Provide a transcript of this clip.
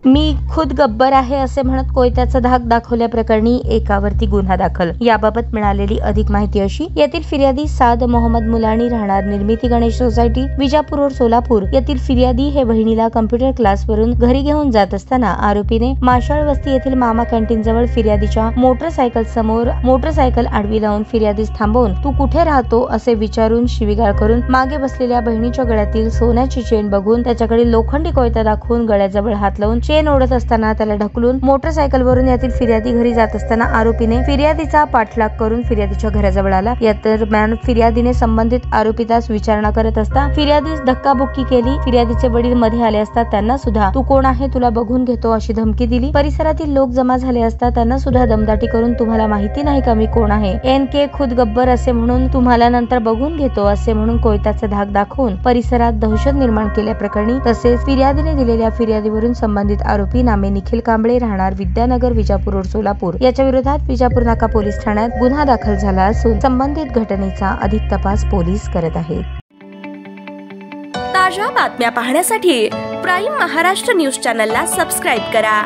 मी खुद गब्बर आहे असे म्हणत कोयत्याचा धाक दाखवल्याप्रकरणी एकावरती गुन्हा दाखल। याबाबत मिळालेली अधिक माहिती अशी, येथील फिर्यादी साद मोहम्मद मुलानी राहणार निर्मिती गणेश सोसायटी विजापूर रोड सोलापूर येथील फिर्यादी हे बहिणीला कम्प्युटर क्लासवरून घरी घेऊन जात असताना आरोपीने माशाळ वस्ती येथील मामा कॅन्टीन जवळ फिर्यादीच्या मोटरसायकल समोर मोटरसायकल आडवी लावून फिर्यादीस थांबवून तू कुठे राहतो असे विचारून शिवीगाळ करून मागे बसलेल्या बहिणीच्या गळ्यातील सोन्याची चेन बघून त्याच्याकडे लोखंडी कोयता दाखवून गळ्याजवळ हात लावून चेन ओढत असताना त्याला ढकलून मोटरसायकलवरून येथील फिर्यादी घरी जात असताना आरोपीने फिर्यादीचा पाठलाग करून फिर्यादीच्या घराजवळ आला। या दरम्यान फिर्यादीने संबंधित आरोपीतास विचारणा करत असता फिर्यादीस धक्काबुक्की केली। फिर्यादीचे वडील मध्ये आले असता त्यांना सुद्धा तू कोण आहे तुला बघून घेतो अशी धमकी दिली। परिसरातील लोक जमा झाले असता त्यांना सुद्धा दमदाटी करून तुम्हाला माहिती नाही का मी कोण आहे, NK खुद गब्बर असे म्हणून तुम्हाला नंतर बघून घेतो असे म्हणून कोयत्याचा धाक दाखवून परिसरात दहशत निर्माण केल्याप्रकरणी तसेच फिर्यादीने दिलेल्या फिर्यादीवरून संबंधित आरोपी नामे निखिल कांबळे राहणार विद्यानगर विजापूर रोड सोलापूर याच्या विरोधात विजापूर नाका पोलीस ठाण्यात गुन्हा दाखल झाला असून संबंधित घटनेचा अधिक तपास पोलीस करत आहेत। ताज्या बातम्या पाहण्यासाठी प्राईम महाराष्ट्र न्यूज चॅनलला सबस्क्राईब करा।